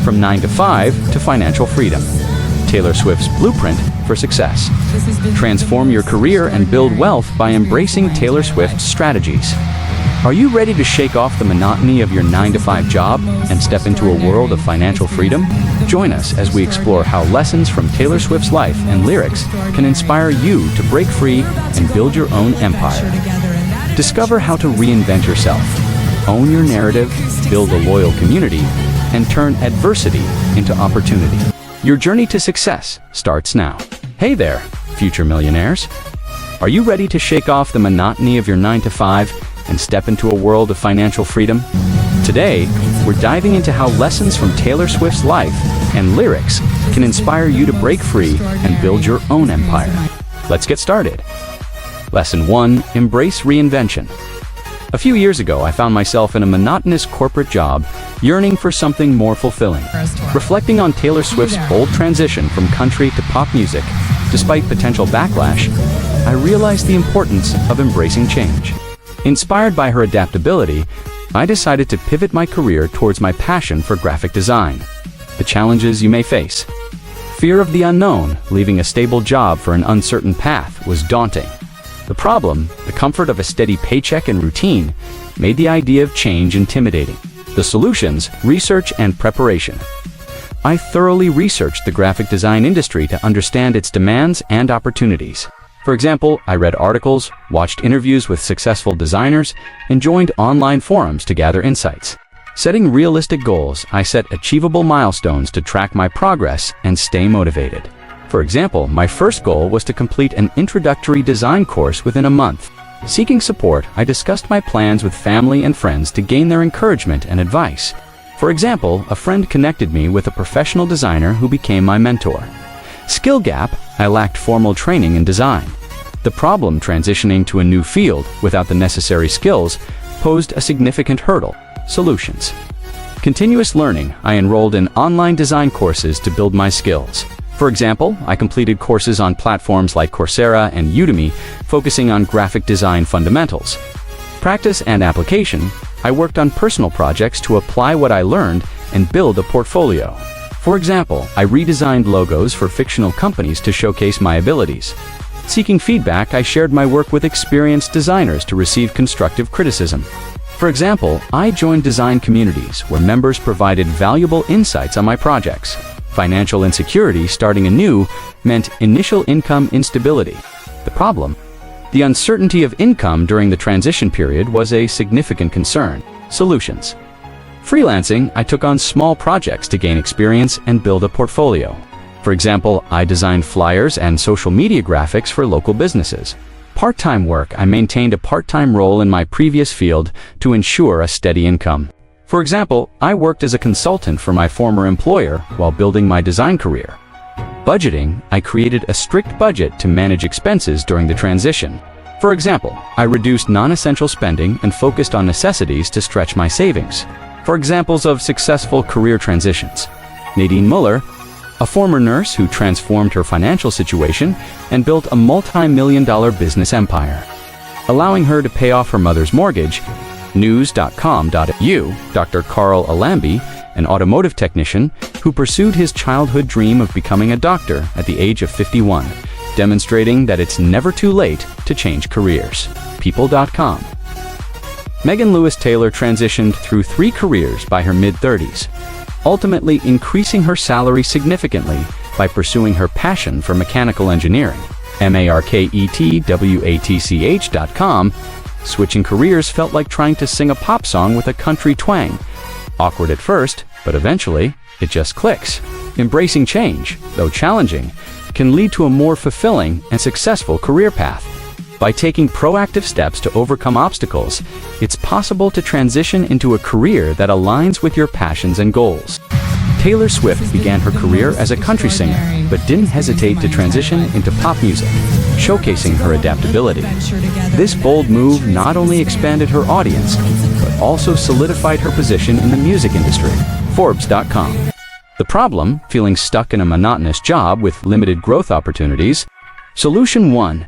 from 9 to 5 to financial freedom. Taylor Swift's blueprint for success. Transform your career and build wealth by embracing Taylor Swift's strategies. Are you ready to shake off the monotony of your 9-to-5 job and step into a world of financial freedom? Join us as we explore how lessons from Taylor Swift's life and lyrics can inspire you to break free and build your own empire. Discover how to reinvent yourself, own your narrative, build a loyal community, and turn adversity into opportunity. Your journey to success starts now. Hey there, future millionaires. Are you ready to shake off the monotony of your 9-to-5 and step into a world of financial freedom? Today, we're diving into how lessons from Taylor Swift's life and lyrics can inspire you to break free and build your own empire. Let's get started. Lesson 1. Embrace reinvention. A few years ago, I found myself in a monotonous corporate job, yearning for something more fulfilling. Reflecting on Taylor Swift's bold transition from country to pop music, despite potential backlash, I realized the importance of embracing change. Inspired by her adaptability, I decided to pivot my career towards my passion for graphic design. The challenges you may face. Fear of the unknown, leaving a stable job for an uncertain path, was daunting. The problem, the comfort of a steady paycheck and routine, made the idea of change intimidating. The solutions, research and preparation. I thoroughly researched the graphic design industry to understand its demands and opportunities. For example, I read articles, watched interviews with successful designers, and joined online forums to gather insights. Setting realistic goals, I set achievable milestones to track my progress and stay motivated. For example, my first goal was to complete an introductory design course within a month. Seeking support, I discussed my plans with family and friends to gain their encouragement and advice. For example, a friend connected me with a professional designer who became my mentor. Skill gap, I lacked formal training in design. The problem transitioning to a new field without the necessary skills posed a significant hurdle. Solutions. Continuous learning, I enrolled in online design courses to build my skills. For example, I completed courses on platforms like Coursera and Udemy, focusing on graphic design fundamentals. Practice and application, I worked on personal projects to apply what I learned and build a portfolio. For example, I redesigned logos for fictional companies to showcase my abilities. Seeking feedback, I shared my work with experienced designers to receive constructive criticism. For example, I joined design communities where members provided valuable insights on my projects. Financial insecurity starting anew meant initial income instability. The problem? The uncertainty of income during the transition period was a significant concern. Solutions. Freelancing, I took on small projects to gain experience and build a portfolio. For example, I designed flyers and social media graphics for local businesses. Part-time work, I maintained a part-time role in my previous field to ensure a steady income. For example, I worked as a consultant for my former employer while building my design career. Budgeting, I created a strict budget to manage expenses during the transition. For example, I reduced non-essential spending and focused on necessities to stretch my savings. For examples of successful career transitions, Nadine Muller, a former nurse who transformed her financial situation and built a multi-million-dollar business empire. Allowing her to pay off her mother's mortgage, news.com.au, Dr. Carl Alambi, an automotive technician who pursued his childhood dream of becoming a doctor at the age of 51, demonstrating that it's never too late to change careers. People.com. Megan Lewis Taylor transitioned through 3 careers by her mid-30s, ultimately increasing her salary significantly by pursuing her passion for mechanical engineering. marketwatch.com. Switching careers felt like trying to sing a pop song with a country twang. Awkward at first, but eventually, it just clicks. Embracing change, though challenging, can lead to a more fulfilling and successful career path. By taking proactive steps to overcome obstacles, it's possible to transition into a career that aligns with your passions and goals. Taylor Swift began her career as a country singer, but didn't hesitate to transition into pop music, showcasing her adaptability. This bold move not only expanded her audience, but also solidified her position in the music industry. Forbes.com. The problem, feeling stuck in a monotonous job with limited growth opportunities. Solution 1.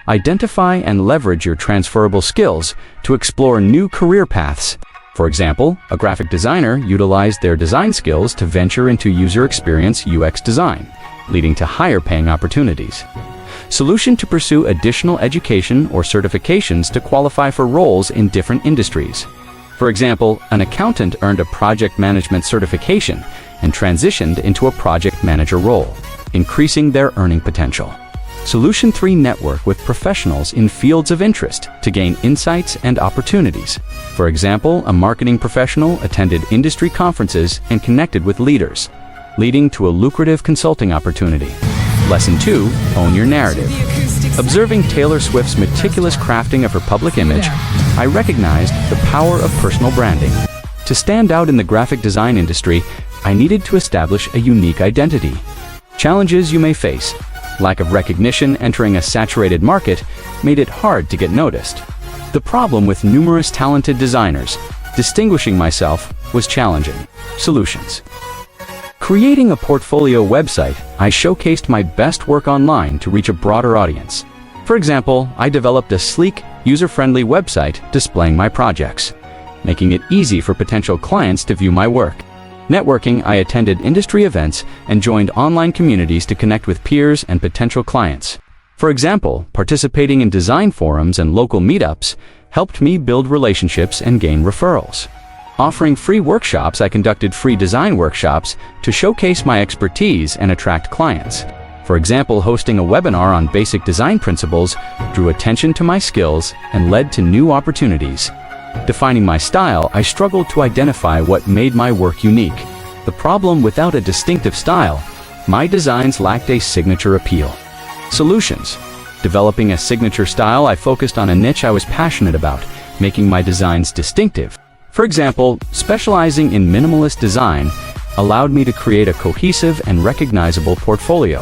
Identify and leverage your transferable skills to explore new career paths. For example, a graphic designer utilized their design skills to venture into user experience UX design, leading to higher paying opportunities. Solution: to pursue additional education or certifications to qualify for roles in different industries. For example, an accountant earned a project management certification and transitioned into a project manager role, increasing their earning potential. Solution 3: network with professionals in fields of interest to gain insights and opportunities. For example, a marketing professional attended industry conferences and connected with leaders, leading to a lucrative consulting opportunity. Lesson 2: own your narrative. Observing Taylor Swift's meticulous crafting of her public image, I recognized the power of personal branding. To stand out in the graphic design industry, I needed to establish a unique identity. Challenges you may face: lack of recognition entering a saturated market made it hard to get noticed. The problem with numerous talented designers, distinguishing myself was challenging. Solutions: creating a portfolio website, I showcased my best work online to reach a broader audience. For example, I developed a sleek, user-friendly website displaying my projects, making it easy for potential clients to view my work. Networking: I attended industry events and joined online communities to connect with peers and potential clients. For example, participating in design forums and local meetups helped me build relationships and gain referrals. Offering free workshops, I conducted free design workshops to showcase my expertise and attract clients. For example, hosting a webinar on basic design principles drew attention to my skills and led to new opportunities. Defining my style, I struggled to identify what made my work unique. The problem: without a distinctive style, my designs lacked a signature appeal. Solutions: developing a signature style, I focused on a niche I was passionate about, making my designs distinctive. For example, specializing in minimalist design allowed me to create a cohesive and recognizable portfolio.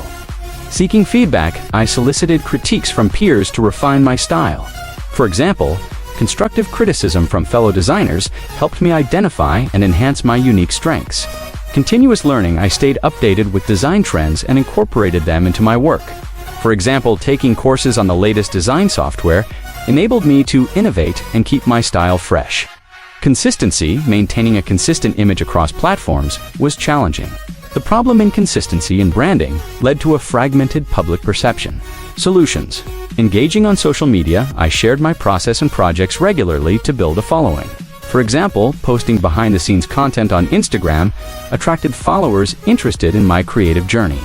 Seeking feedback, I solicited critiques from peers to refine my style. For example, constructive criticism from fellow designers helped me identify and enhance my unique strengths. Continuous learning, I stayed updated with design trends and incorporated them into my work. For example, taking courses on the latest design software enabled me to innovate and keep my style fresh. Consistency: maintaining a consistent image across platforms was challenging. The problem: inconsistency in branding led to a fragmented public perception. Solutions: engaging on social media, I shared my process and projects regularly to build a following. For example, posting behind-the-scenes content on Instagram attracted followers interested in my creative journey.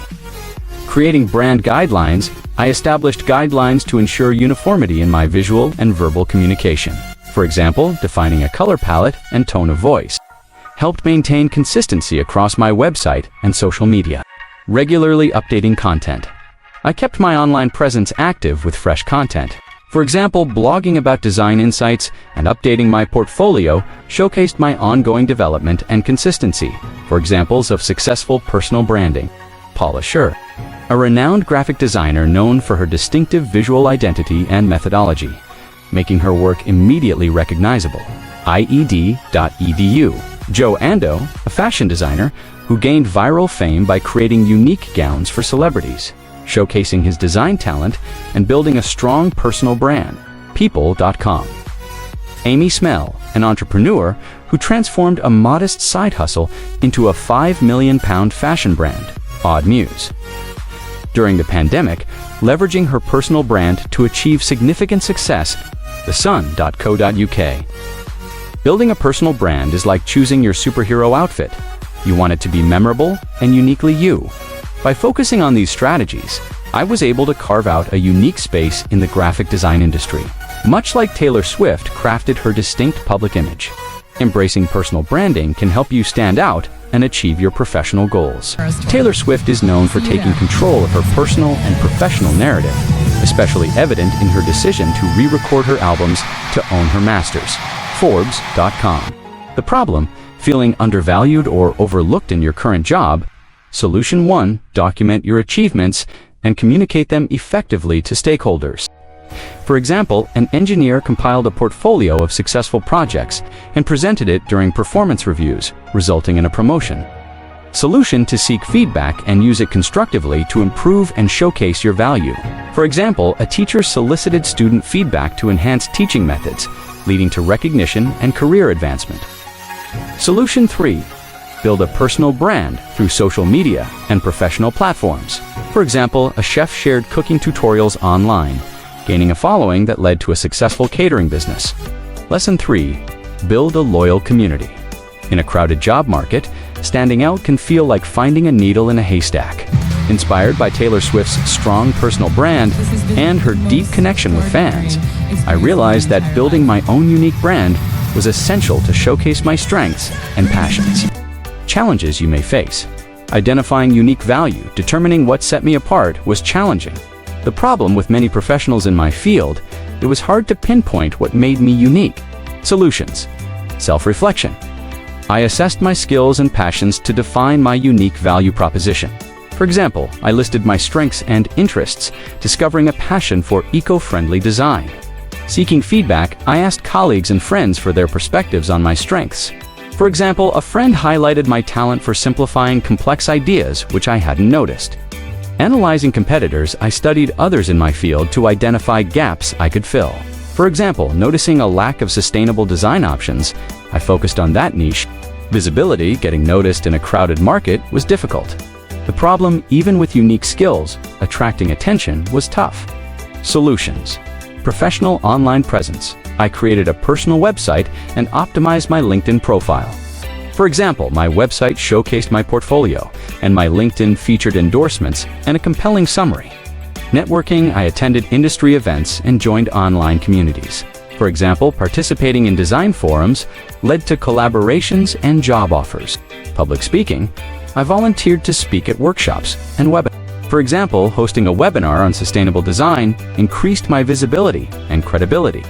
Creating brand guidelines, I established guidelines to ensure uniformity in my visual and verbal communication. For example, defining a color palette and tone of voice helped maintain consistency across my website and social media. Regularly updating content, I kept my online presence active with fresh content. For example, blogging about design insights and updating my portfolio showcased my ongoing development and consistency. For examples of successful personal branding: Paula Scher, a renowned graphic designer known for her distinctive visual identity and methodology, making her work immediately recognizable. IED.edu. Joe Ando, a fashion designer who gained viral fame by creating unique gowns for celebrities, showcasing his design talent and building a strong personal brand. People.com. Amy Smell, an entrepreneur who transformed a modest side hustle into a £5 million fashion brand. Odd Muse. During the pandemic, leveraging her personal brand to achieve significant success. thesun.co.uk. Building a personal brand is like choosing your superhero outfit. You want it to be memorable and uniquely you. By focusing on these strategies, I was able to carve out a unique space in the graphic design industry. Much like Taylor Swift crafted her distinct public image, embracing personal branding can help you stand out and achieve your professional goals. Taylor Swift is known for taking control of her personal and professional narrative, especially evident in her decision to re-record her albums to own her masters. Forbes.com. The problem: feeling undervalued or overlooked in your current job. Solution 1: document your achievements and communicate them effectively to stakeholders. For example, an engineer compiled a portfolio of successful projects and presented it during performance reviews, resulting in a promotion. Solution: to seek feedback and use it constructively to improve and showcase your value. For example, a teacher solicited student feedback to enhance teaching methods, leading to recognition and career advancement. Solution 3. Build a personal brand through social media and professional platforms. For example, a chef shared cooking tutorials online, gaining a following that led to a successful catering business. Lesson 3. Build a loyal community. In a crowded job market, standing out can feel like finding a needle in a haystack. Inspired by Taylor Swift's strong personal brand and her deep connection with fans, I realized that building my own unique brand was essential to showcase my strengths and passions. Challenges you may face. Identifying unique value, determining what set me apart, was challenging. The problem with many professionals in my field, it was hard to pinpoint what made me unique. Solutions. Self-reflection. I assessed my skills and passions to define my unique value proposition. For example, I listed my strengths and interests, discovering a passion for eco-friendly design. Seeking feedback, I asked colleagues and friends for their perspectives on my strengths. For example, a friend highlighted my talent for simplifying complex ideas, which I hadn't noticed. Analyzing competitors, I studied others in my field to identify gaps I could fill. For example, noticing a lack of sustainable design options, I focused on that niche. Visibility, getting noticed in a crowded market, was difficult. The problem, even with unique skills, attracting attention was tough. Solutions. Professional online presence. I created a personal website and optimized my LinkedIn profile. For example, my website showcased my portfolio, and my LinkedIn featured endorsements and a compelling summary. Networking, I attended industry events and joined online communities. For example, participating in design forums led to collaborations and job offers. Public speaking, I volunteered to speak at workshops and webinars. For example, hosting a webinar on sustainable design increased my visibility and credibility.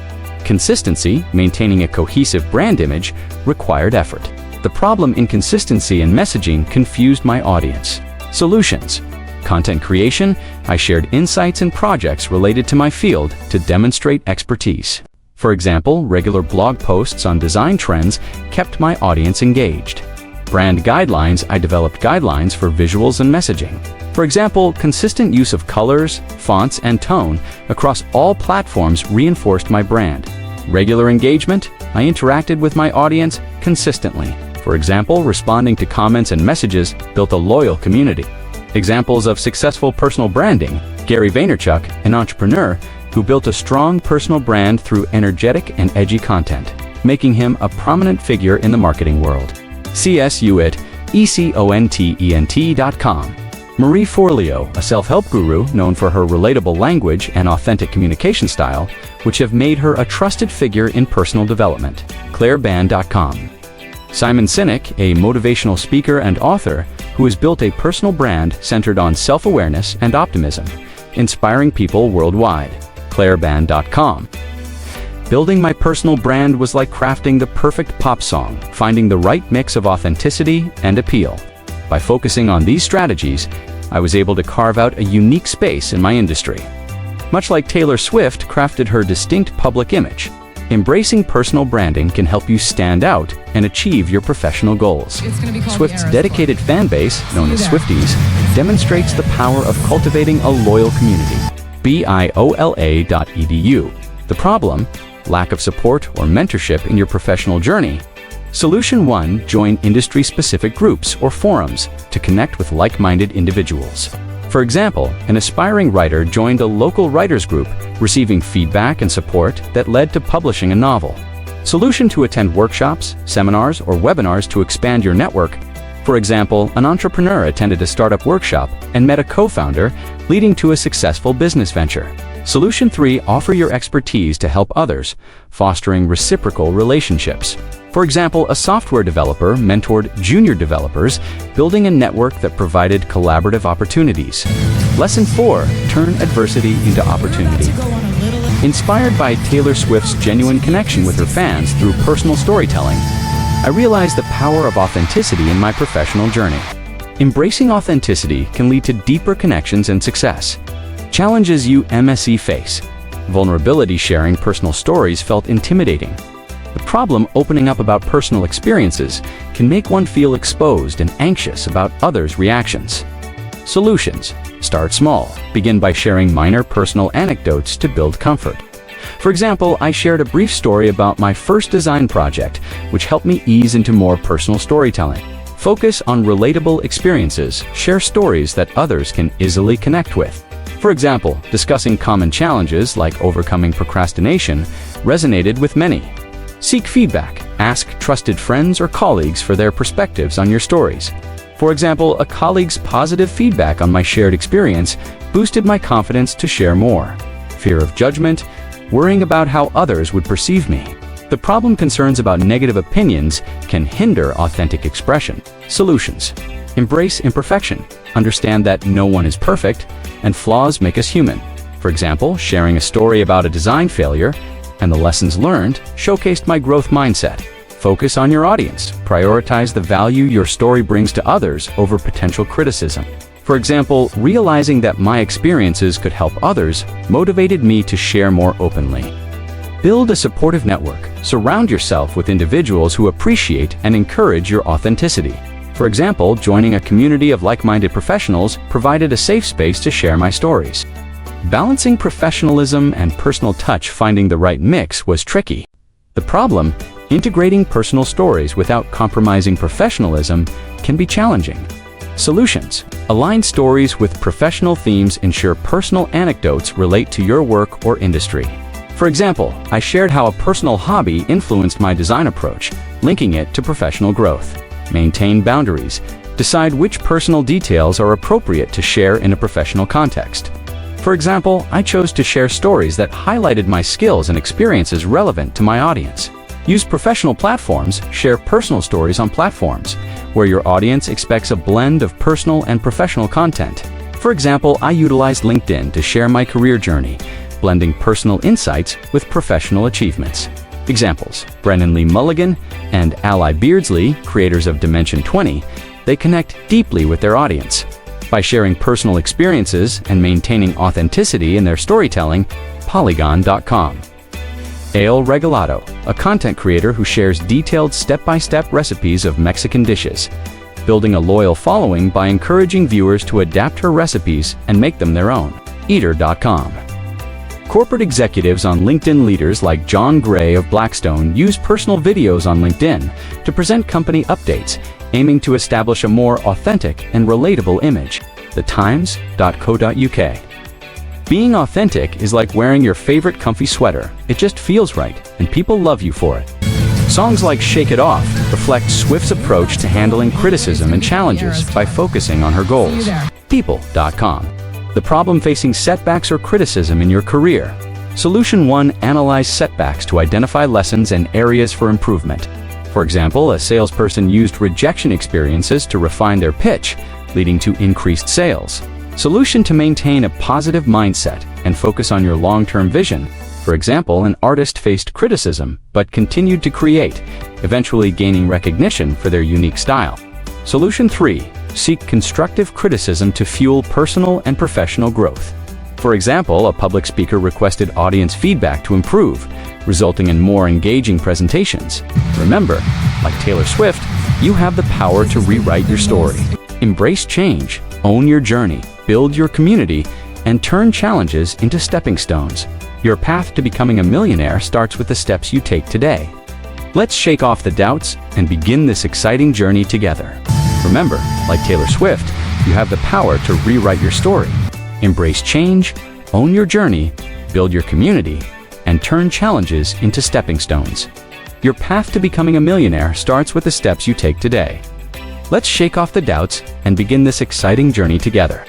Consistency, maintaining a cohesive brand image, required effort. The problem, inconsistency in messaging, confused my audience. Solutions. Content creation, I shared insights and projects related to my field to demonstrate expertise. For example, regular blog posts on design trends kept my audience engaged. Brand guidelines, I developed guidelines for visuals and messaging. For example, consistent use of colors, fonts, and tone across all platforms reinforced my brand. Regular engagement, I interacted with my audience consistently. For example, responding to comments and messages built a loyal community. Examples of successful personal branding: Gary Vaynerchuk, an entrepreneur who built a strong personal brand through energetic and edgy content, making him a prominent figure in the marketing world. C.S. Hewitt, econtent.com. Marie Forleo, a self-help guru known for her relatable language and authentic communication style, which have made her a trusted figure in personal development. claireband.com. Simon Sinek, a motivational speaker and author who has built a personal brand centered on self-awareness and optimism, inspiring people worldwide. claireband.com. Building my personal brand was like crafting the perfect pop song, finding the right mix of authenticity and appeal. By focusing on these strategies, I was able to carve out a unique space in my industry. Much like Taylor Swift crafted her distinct public image, embracing personal branding can help you stand out and achieve your professional goals. Swift's dedicated fan base, known as Swifties, demonstrates the power of cultivating a loyal community. biola.edu. The problem? Lack of support or mentorship in your professional journey. Solution 1. Join industry-specific groups or forums to connect with like-minded individuals. For example, an aspiring writer joined a local writers group, receiving feedback and support that led to publishing a novel. Solution 2. Attend workshops, seminars, or webinars to expand your network. For example, an entrepreneur attended a startup workshop and met a co-founder, leading to a successful business venture. Solution 3. Offer your expertise to help others, fostering reciprocal relationships. For example, a software developer mentored junior developers, building a network that provided collaborative opportunities. Lesson 4. Turn adversity into opportunity. Inspired by Taylor Swift's genuine connection with her fans through personal storytelling, I realized the power of authenticity in my professional journey. Embracing authenticity can lead to deeper connections and success. Challenges you MSE face. Vulnerability: sharing personal stories felt intimidating. The problem: opening up about personal experiences can make one feel exposed and anxious about others' reactions. Solutions: start small. Begin by sharing minor personal anecdotes to build comfort. For example, I shared a brief story about my first design project, which helped me ease into more personal storytelling. Focus on relatable experiences. Share stories that others can easily connect with. For example, discussing common challenges like overcoming procrastination resonated with many. Seek feedback. Ask trusted friends or colleagues for their perspectives on your stories. For example, a colleague's positive feedback on my shared experience boosted my confidence to share more. Fear of judgment. Worrying about how others would perceive me. The problem concerns about negative opinions can hinder authentic expression. Solutions. Embrace imperfection. Understand that no one is perfect, and flaws make us human. For example, sharing a story about a design failure and the lessons learned showcased my growth mindset. Focus on your audience. Prioritize the value your story brings to others over potential criticism. For example, realizing that my experiences could help others motivated me to share more openly. Build a supportive network. Surround yourself with individuals who appreciate and encourage your authenticity. For example, joining a community of like-minded professionals provided a safe space to share my stories. Balancing professionalism and personal touch. Finding the right mix was tricky. The problem, integrating personal stories without compromising professionalism, can be challenging. Solutions. Align stories with professional themes. Ensure personal anecdotes relate to your work or industry. For example, I shared how a personal hobby influenced my design approach, linking it to professional growth. Maintain boundaries. Decide which personal details are appropriate to share in a professional context. For example, I chose to share stories that highlighted my skills and experiences relevant to my audience. Use professional platforms. Share personal stories on platforms where your audience expects a blend of personal and professional content. For example, I utilized LinkedIn to share my career journey, blending personal insights with professional achievements. Examples: Brennan Lee Mulligan and Ally Beardsley, creators of Dimension 20, they connect deeply with their audience. By sharing personal experiences and maintaining authenticity in their storytelling, Polygon.com. Ale Regalado, a content creator who shares detailed step-by-step recipes of Mexican dishes, building a loyal following by encouraging viewers to adapt her recipes and make them their own. Eater.com. Corporate executives on LinkedIn. Leaders like John Gray of Blackstone use personal videos on LinkedIn to present company updates, aiming to establish a more authentic and relatable image. thetimes.co.uk. Being authentic is like wearing your favorite comfy sweater. It just feels right, and people love you for it. Songs like Shake It Off reflect Swift's approach to handling criticism and challenges by focusing on her goals. People.com. The problem facing setbacks or criticism in your career. Solution 1. Analyze setbacks to identify lessons and areas for improvement. For example, a salesperson used rejection experiences to refine their pitch, leading to increased sales. Solution: to maintain a positive mindset and focus on your long-term vision. For example, an artist faced criticism but continued to create, eventually gaining recognition for their unique style. Solution 3. Seek constructive criticism to fuel personal and professional growth. For example, a public speaker requested audience feedback to improve, resulting in more engaging presentations. Remember, like Taylor Swift, you have the power to rewrite your story. Embrace change, own your journey, build your community, and turn challenges into stepping stones. Your path to becoming a millionaire starts with the steps you take today. Let's shake off the doubts and begin this exciting journey together. Remember, like Taylor Swift, you have the power to rewrite your story. Embrace change, own your journey, build your community, and turn challenges into stepping stones. Your path to becoming a millionaire starts with the steps you take today. Let's shake off the doubts and begin this exciting journey together.